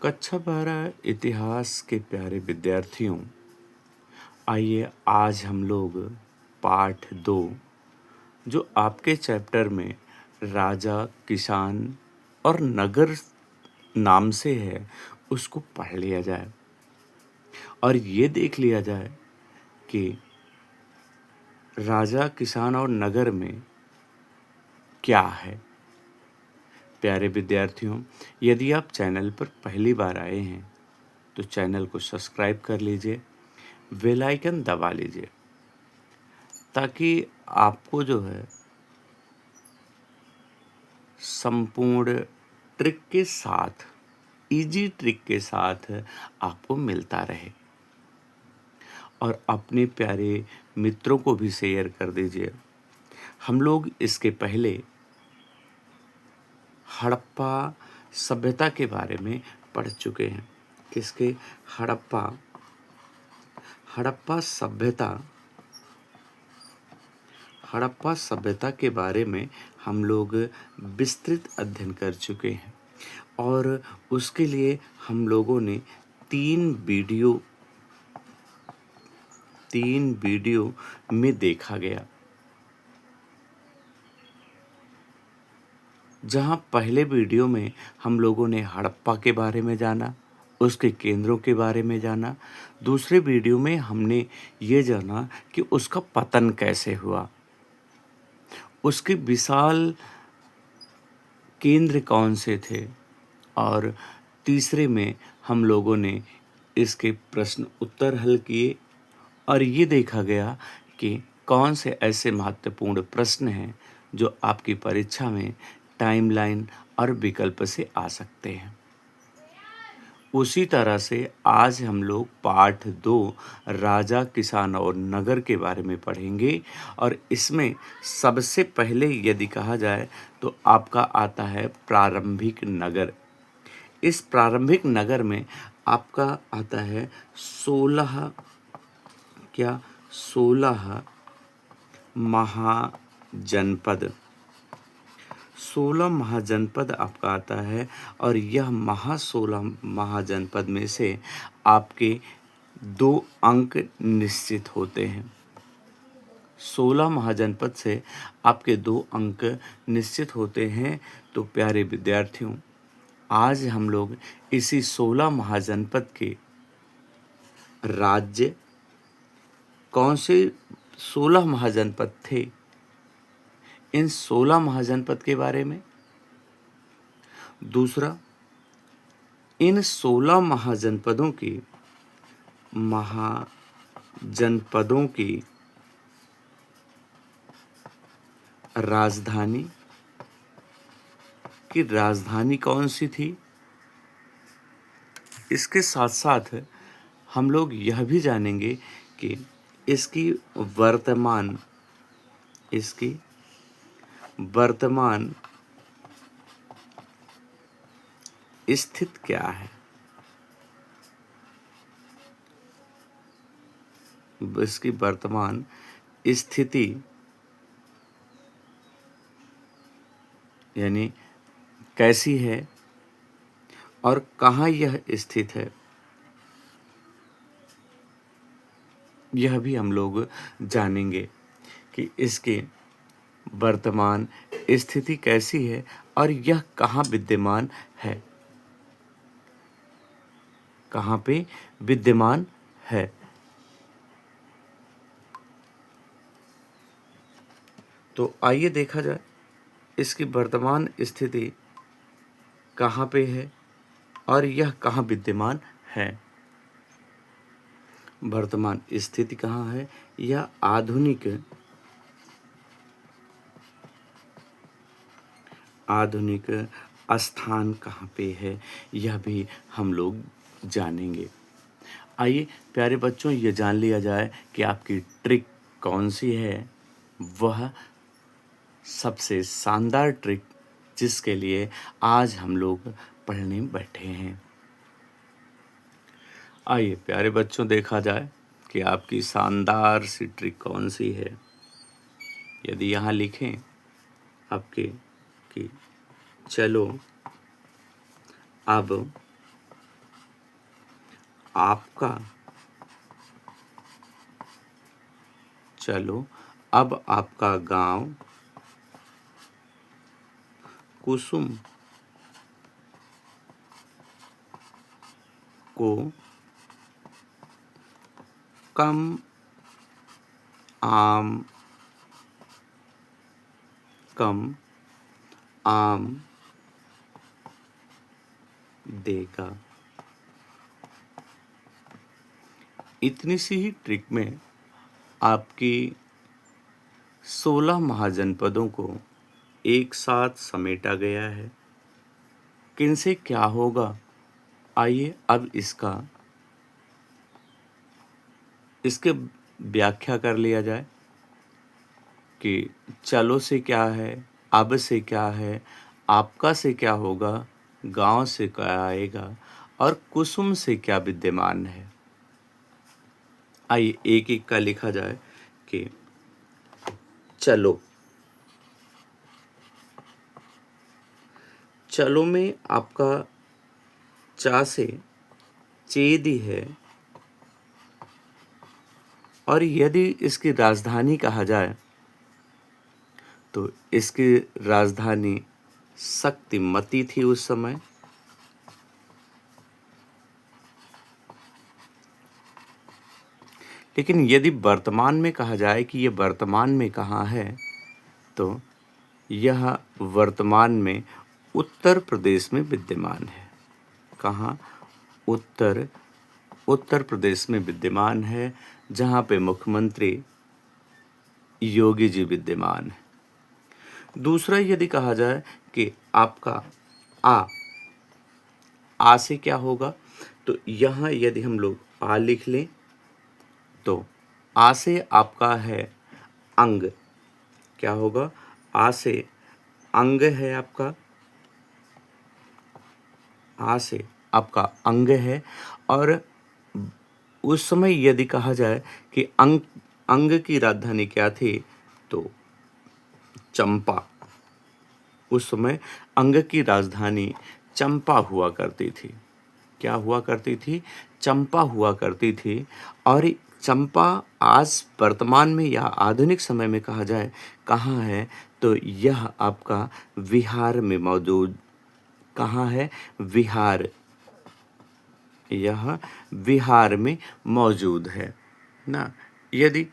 कक्षा 12 इतिहास के प्यारे विद्यार्थियों, आइए आज हम लोग पाठ 2 जो आपके चैप्टर में राजा, किसान और नगर नाम से है उसको पढ़ लिया जाए और ये देख लिया जाए कि राजा, किसान और नगर में क्या है। प्यारे विद्यार्थियों, यदि आप चैनल पर पहली बार आए हैं तो चैनल को सब्सक्राइब कर लीजिए, बेल आइकन दबा लीजिए ताकि आपको जो है संपूर्ण ट्रिक के साथ, इजी ट्रिक के साथ आपको मिलता रहे। और अपने प्यारे मित्रों को भी शेयर कर दीजिए। हम लोग इसके पहले हड़प्पा सभ्यता के बारे में पढ़ चुके हैं। किसके? हड़प्पा सभ्यता के बारे में हम लोग विस्तृत अध्ययन कर चुके हैं और उसके लिए हम लोगों ने तीन वीडियो में देखा गया। जहां पहले वीडियो में हम लोगों ने हड़प्पा के बारे में जाना, उसके केंद्रों के बारे में जाना। दूसरे वीडियो में हमने ये जाना कि उसका पतन कैसे हुआ, उसके विशाल केंद्र कौन से थे, और तीसरे में हम लोगों ने इसके प्रश्न उत्तर हल किए और ये देखा गया कि कौन से ऐसे महत्वपूर्ण प्रश्न हैं जो आपकी परीक्षा में टाइमलाइन और विकल्प से आ सकते हैं। उसी तरह से आज हम लोग पाठ 2 राजा, किसान और नगर के बारे में पढ़ेंगे और इसमें सबसे पहले यदि कहा जाए तो आपका आता है प्रारंभिक नगर। इस प्रारंभिक नगर में आपका आता है 16 महाजनपद। 16 महाजनपद आपका आता है और यह 16 महाजनपद में से आपके 2 अंक निश्चित होते हैं। 16 महाजनपद से आपके 2 अंक निश्चित होते हैं। तो प्यारे विद्यार्थियों, आज हम लोग इसी 16 महाजनपद के राज्य, कौन से 16 महाजनपद थे, इन 16 महाजनपद के बारे में। दूसरा, इन 16 महाजनपदों की राजधानी कौन सी थी। इसके साथ साथ हम लोग यह भी जानेंगे कि इसकी वर्तमान स्थिति क्या है। इसकी वर्तमान स्थिति यानी कैसी है और कहाँ यह स्थित है, यह भी हम लोग जानेंगे कि इसकी वर्तमान स्थिति कैसी है और यह कहाँ विद्यमान है, कहाँ पे विद्यमान है। तो आइए देखा जाए इसकी वर्तमान स्थिति कहाँ पे है और यह कहाँ विद्यमान है। वर्तमान स्थिति कहाँ है, यह आधुनिक स्थान कहाँ पे है, यह भी हम लोग जानेंगे। आइए प्यारे बच्चों, ये जान लिया जाए कि आपकी ट्रिक कौन सी है, वह सबसे शानदार ट्रिक जिसके लिए आज हम लोग पढ़ने बैठे हैं। आइए प्यारे बच्चों, देखा जाए कि आपकी शानदार सी ट्रिक कौन सी है। यदि यहाँ लिखें आपके कि चलो अब आपका। चलो अब आपका गांव कुसुम को कम आम देगा। इतनी सी ही ट्रिक में आपकी 16 महाजनपदों को एक साथ समेटा गया है। किनसे क्या होगा, आइए अब इसके व्याख्या कर लिया जाए कि चलो से क्या है, अब से क्या है, आपका से क्या होगा, गांव से क्या आएगा और कुसुम से क्या विद्यमान है। आइए एक एक का लिखा जाए कि चलो। चलो में आपका चा से चेदी है और यदि इसकी राजधानी कहा जाए तो इसकी राजधानी शक्तिमती थी उस समय। लेकिन यदि वर्तमान में कहा जाए कि ये वर्तमान में कहाँ है, तो यह वर्तमान में उत्तर प्रदेश में विद्यमान है। कहाँ? उत्तर प्रदेश में विद्यमान है, जहाँ पे मुख्यमंत्री योगी जी विद्यमान है। दूसरा यदि कहा जाए कि आपका आ से क्या होगा, तो यहाँ यदि हम लोग आ लिख लें तो आ से आपका है अंग। क्या होगा? आ से अंग है आपका, आ से आपका अंग है। और उस समय यदि कहा जाए कि अंग की राजधानी क्या थी, तो चंपा। उस समय अंग की राजधानी चंपा हुआ करती थी। क्या हुआ करती थी? चंपा हुआ करती थी। और चंपा आज वर्तमान में या आधुनिक समय में कहा जाए कहाँ है, तो यह आपका बिहार में मौजूद। कहाँ है? बिहार। यह बिहार में मौजूद है ना। यदि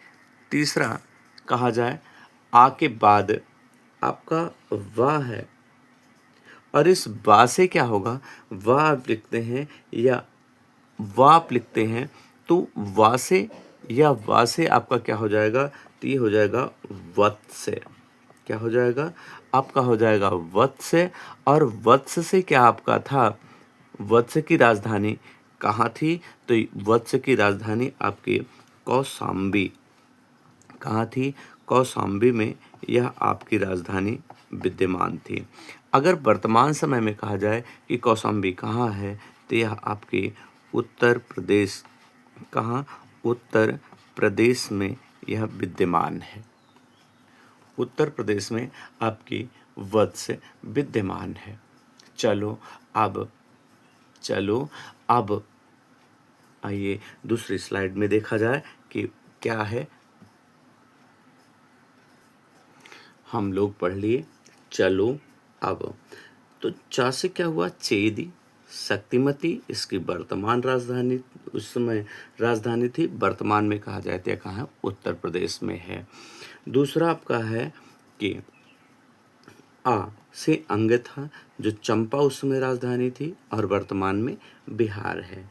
तीसरा कहा जाए, आ के बाद आपका वाह है और इस वा से क्या होगा, वाह आप लिखते हैं या वा आप लिखते हैं, तो वा से या वा से आपका क्या हो जाएगा, तो ये हो जाएगा वत्स। क्या हो जाएगा? आपका हो जाएगा वत्स। और वत्स से क्या आपका था, वत्स की राजधानी कहाँ थी, तो वत्स की राजधानी आपकी कौशाम्बी। कहाँ थी? कौशाम्बी में यह आपकी राजधानी विद्यमान थी। अगर वर्तमान समय में कहा जाए कि कौशाम्बी कहाँ है, तो यह आपके उत्तर प्रदेश। कहाँ? उत्तर प्रदेश में यह विद्यमान है। उत्तर प्रदेश में आपकी वत्स विद्यमान है। चलो अब आइए दूसरी स्लाइड में देखा जाए कि क्या है। हम लोग पढ़ लिए चलो अब। तो चा से क्या हुआ? चेदी, शक्तिमती इसकी वर्तमान राजधानी, उस समय राजधानी थी। वर्तमान में कहा जाए तो कहाँ है? उत्तर प्रदेश में है। दूसरा आपका है कि आ से अंग था, जो चंपा उस समय राजधानी थी और वर्तमान में बिहार है।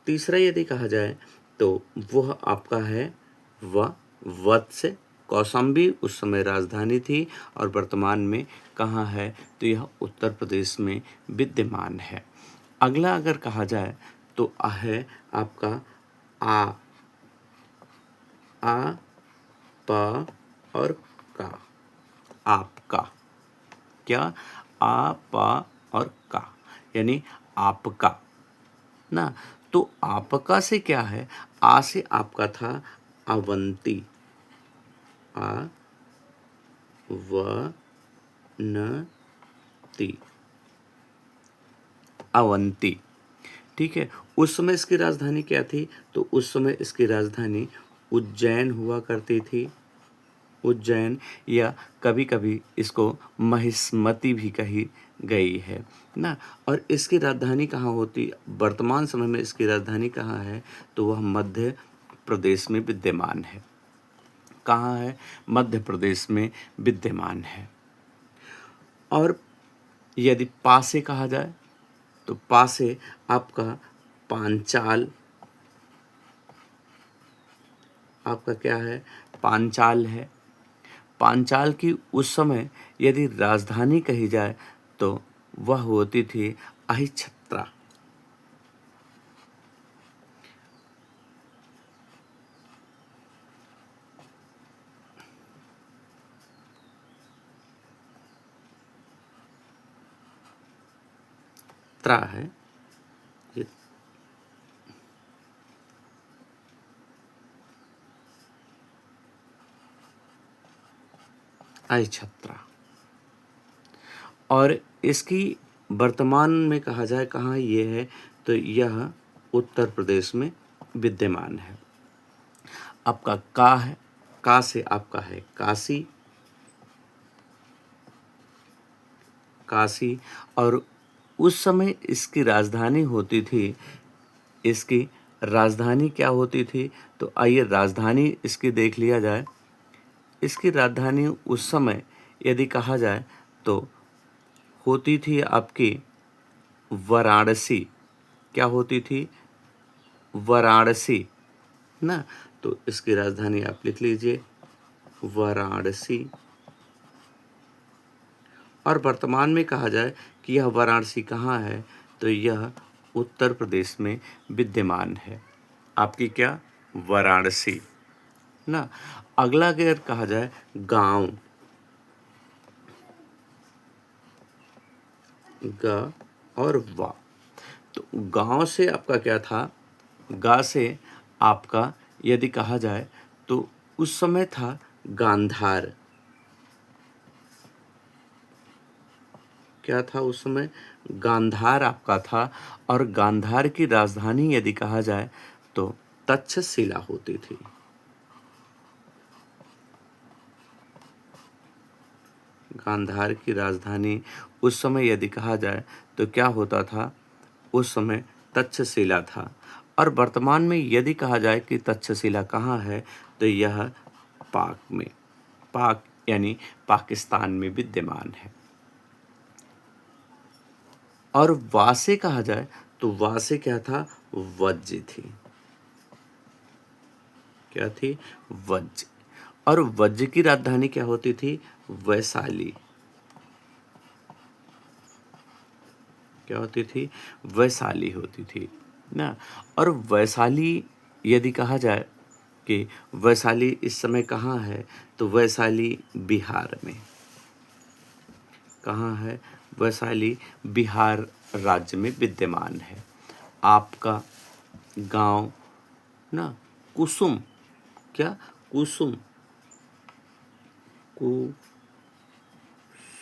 तीसरा यदि कहा जाए तो वह आपका है वत्स। कौशाम्बी उस समय राजधानी थी और वर्तमान में कहाँ है, तो यह उत्तर प्रदेश में विद्यमान है। अगला अगर कहा जाए तो है आपका आ पा और का। आपका। क्या? आ पा और का, यानी आपका ना। तो आपका से क्या है? आ से आपका था अवंती। अवंती। अवंती। ठीक है। उस समय इसकी राजधानी क्या थी? तो उस समय इसकी राजधानी उज्जैन हुआ करती थी। उज्जैन, या कभी-कभी इसको महिष्मति भी कही गई है ना। और इसकी राजधानी कहाँ होती, वर्तमान समय में इसकी राजधानी कहाँ है? तो वह मध्य प्रदेश में विद्यमान है। कहाँ है? मध्य प्रदेश में विद्यमान है। और यदि पा से कहा जाए तो पा से आपका पांचाल, आपका क्या है? पांचाल है। पांचाल की उस समय यदि राजधानी कही जाए तो वह होती थी अहिछत्रा। त्रा है ये, अहिछत्रा। और इसकी वर्तमान में कहा जाए कहाँ ये है, तो यह उत्तर प्रदेश में विद्यमान है। आपका का है, का से आपका है काशी, काशी। और उस समय इसकी राजधानी होती थी, इसकी राजधानी क्या होती थी? तो आइए राजधानी इसकी देख लिया जाए। इसकी राजधानी उस समय यदि कहा जाए तो होती थी आपकी वाराणसी। क्या होती थी? वाराणसी ना। तो इसकी राजधानी आप लिख लीजिए वाराणसी। और वर्तमान में कहा जाए कि यह वाराणसी कहाँ है, तो यह उत्तर प्रदेश में विद्यमान है। आपकी क्या? वाराणसी ना। अगला अगर कहा जाए गांव, ग और वा, तो गांव से आपका क्या था? गा से आपका यदि कहा जाए तो उस समय था गांधार। क्या था उस समय? गांधार आपका था। और गांधार की राजधानी यदि कहा जाए तो तक्षशिला होती थी। गांधार की राजधानी उस समय यदि कहा जाए तो क्या होता था? उस समय तक्षशिला था। और वर्तमान में यदि कहा जाए कि तक्षशिला कहाँ है, तो यह पाक में, पाक यानी पाकिस्तान में विद्यमान है। और वासे कहा जाए तो वासे क्या था? वज्र थी। क्या थी? वज्र। और वज्र की राजधानी क्या होती थी? वैशाली। क्या होती थी? वैशाली होती थी ना। और वैशाली यदि कहा जाए कि वैशाली इस समय कहाँ है, तो वैशाली बिहार में। कहाँ है? वैशाली बिहार राज्य में विद्यमान है। आपका गांव ना कुसुम, क्या? कुसुम, कु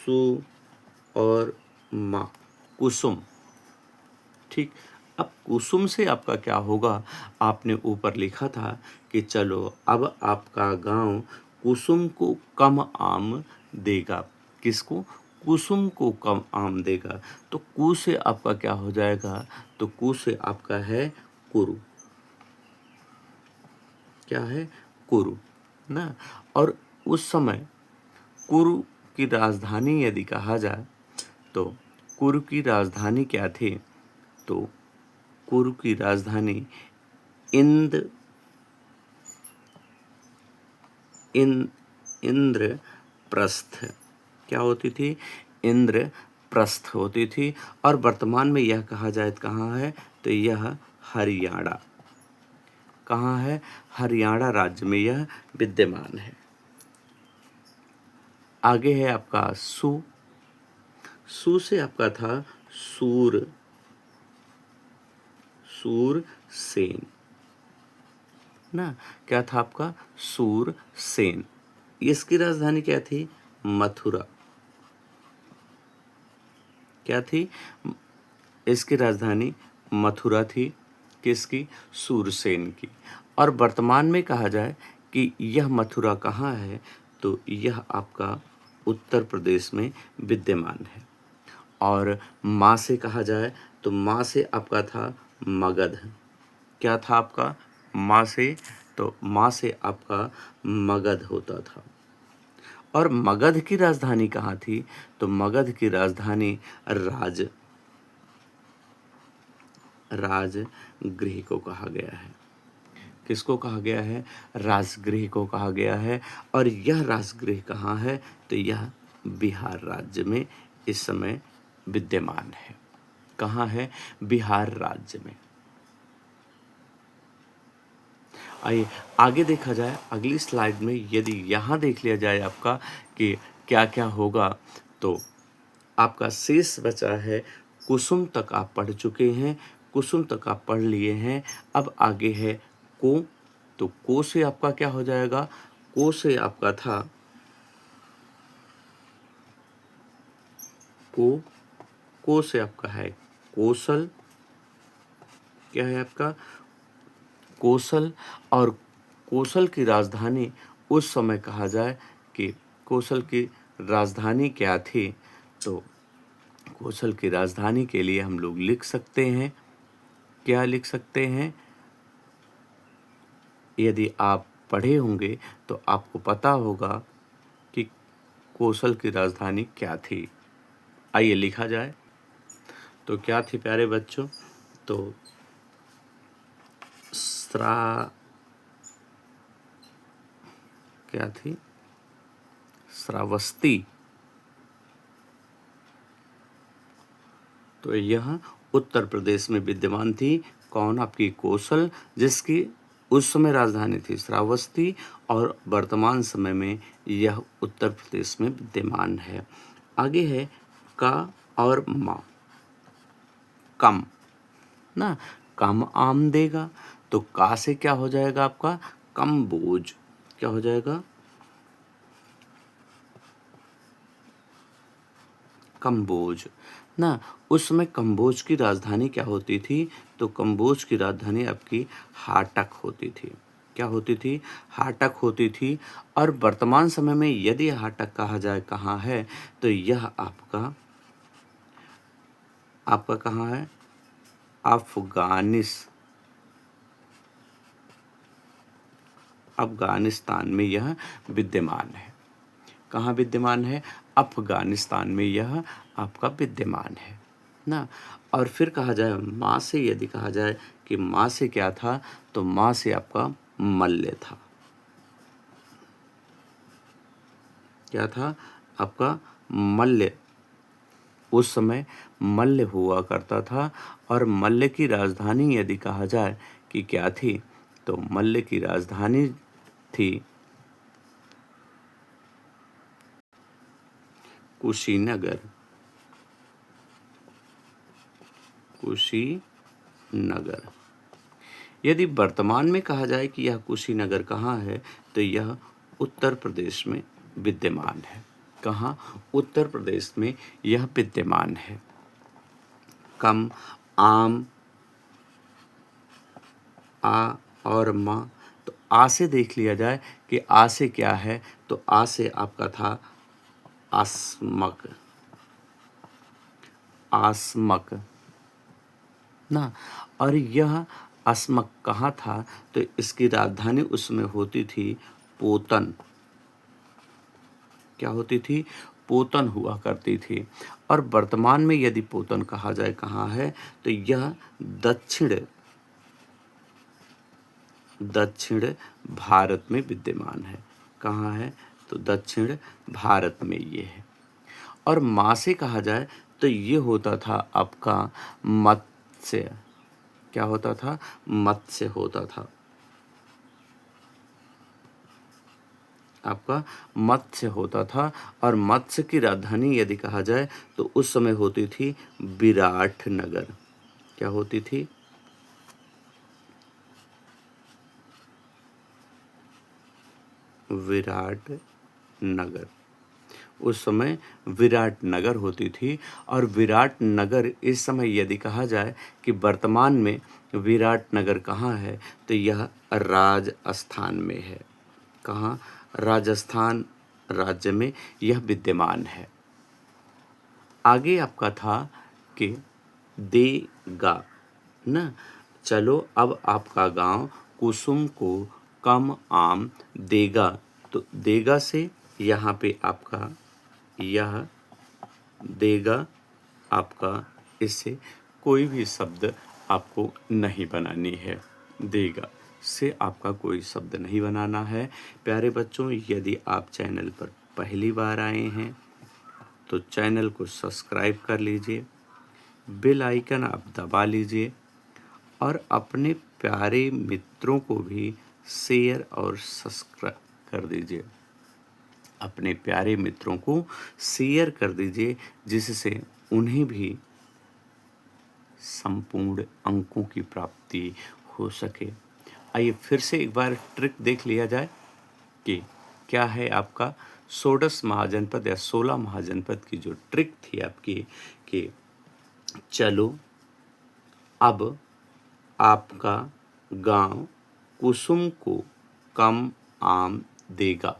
सु और मा, कुसुम। ठीक। अब कुसुम से आपका क्या होगा? आपने ऊपर लिखा था कि चलो अब आपका गांव कुसुम को कम आम देगा। किसको? कुसुम को कम आम देगा। तो कु से आपका क्या हो जाएगा? तो कु से आपका है कुरु। क्या है? कुरु ना। और उस समय कुरु की राजधानी यदि कहा जाए तो कुरु की राजधानी क्या थी? तो कुरु की राजधानी इंद इन इंद्रप्रस्थ। क्या होती थी? इंद्रप्रस्थ होती थी। और वर्तमान में यह कहा जाए तो कहाँ है? तो यह हरियाणा। कहाँ है? हरियाणा राज्य में यह विद्यमान है। आगे है आपका सु। सु से आपका था सूर, सूरसेन ना। क्या था आपका? सूरसेन। इसकी राजधानी क्या थी? मथुरा। क्या थी? इसकी राजधानी मथुरा थी किसकी? सूरसेन की। और वर्तमान में कहा जाए कि यह मथुरा कहाँ है, तो यह आपका उत्तर प्रदेश में विद्यमान है। और माँ से कहा जाए तो माँ से आपका था मगध। क्या था आपका? माँ से, तो माँ से आपका मगध होता था। और मगध की राजधानी कहाँ थी? तो मगध की राजधानी राजगृह को कहा गया है। किसको कहा गया है? राजगृह को कहा गया है। और यह राजगृह कहाँ है? तो यह बिहार राज्य में इस समय विद्यमान है। कहाँ है? बिहार राज्य में। आइए आगे देखा जाए अगली स्लाइड में। यदि यहाँ देख लिया जाए आपका कि क्या क्या होगा, तो आपका शेष बचा है कुसुम तक आप पढ़ चुके हैं, कुसुम तक आप पढ़ लिए हैं। अब आगे है को। तो को से आपका क्या हो जाएगा? को से आपका था को से आपका है कौशल। क्या है आपका? कौशल। और कौशल की राजधानी उस समय कहा जाए कि कौशल की राजधानी क्या थी, तो कौशल की राजधानी के लिए हम लोग लिख सकते हैं, क्या लिख सकते हैं? यदि आप पढ़े होंगे तो आपको पता होगा कि कौशल की राजधानी क्या थी। आइए लिखा जाए। तो क्या थी प्यारे बच्चों? तो क्या थी? श्रावस्ती। तो यह उत्तर प्रदेश में विद्यमान थी। कौन? आपकी कौशल, जिसकी उस समय राजधानी थी श्रावस्ती, और वर्तमान समय में यह उत्तर प्रदेश में विद्यमान है। आगे है का और मा। कम ना, कम आम देगा। तो का से क्या हो जाएगा आपका? कम बोझ। क्या हो जाएगा? कम्बोज ना। उस समय कम्बोज की राजधानी क्या होती थी? तो कम्बोज की राजधानी आपकी हाटक होती थी। क्या होती थी? हाटक होती थी। और वर्तमान समय में यदि हाटक कहा जाए कहाँ है, तो यह आपका कहाँ है? अफगानिस्तान में यह विद्यमान है। कहाँ विद्यमान है? अफगानिस्तान में यह आपका विद्यमान है ना। और फिर कहा जाए माँ से, यदि कहा जाए कि माँ से क्या था, तो माँ से आपका मल्ल था। क्या था? आपका मल्ल। उस समय मल्ल हुआ करता था। और मल्ल की राजधानी यदि कहा जाए कि क्या थी, तो मल्ल की राजधानी थी कुशीनगर। कुशीनगर। यदि वर्तमान में कहा जाए कि यह कुशीनगर कहाँ है, तो यह उत्तर प्रदेश में विद्यमान है। कहाँ? उत्तर प्रदेश में यह विद्यमान है। कम, आम, आ और मा। तो आ से देख लिया जाए कि आ से क्या है, तो आ से आपका था आसमक। आसमक ना। और यह अस्मक कहाँ था? तो इसकी राजधानी उसमें होती थी पोतन। क्या होती थी? पोतन हुआ करती थी। और वर्तमान में यदि पोतन कहा जाए कहाँ है, तो यह दक्षिण भारत में विद्यमान है। कहाँ है? तो दक्षिण भारत में ये है। और माँ से कहा जाए तो ये होता था आपका मत्स्य। क्या होता था? मत्स्य होता था आपका, मत्स्य होता था। और मत्स्य की राजधानी यदि कहा जाए तो उस समय होती थी विराटनगर। क्या होती थी? विराटनगर। उस समय विराट नगर होती थी और विराट नगर इस समय यदि कहा जाए कि वर्तमान में विराट नगर कहाँ है तो यह राजस्थान में है। कहाँ? राजस्थान राज्य में यह विद्यमान है। आगे आपका था कि देगा ना, चलो अब आपका गांव कुसुम को कम आम देगा। तो देगा से यहाँ पे आपका यह देगा आपका, इससे कोई भी शब्द आपको नहीं बनानी है। देगा से आपका कोई शब्द नहीं बनाना है। प्यारे बच्चों, यदि आप चैनल पर पहली बार आए हैं तो चैनल को सब्सक्राइब कर लीजिए, बेल आइकन आप दबा लीजिए और अपने प्यारे मित्रों को भी शेयर और सब्सक्राइब कर दीजिए। अपने प्यारे मित्रों को शेयर कर दीजिए जिससे उन्हें भी संपूर्ण अंकों की प्राप्ति हो सके। आइए फिर से एक बार ट्रिक देख लिया जाए कि क्या है आपका षोडश महाजनपद या 16 महाजनपद की जो ट्रिक थी आपकी कि चलो अब आपका गांव कुसुम को कम आम देगा।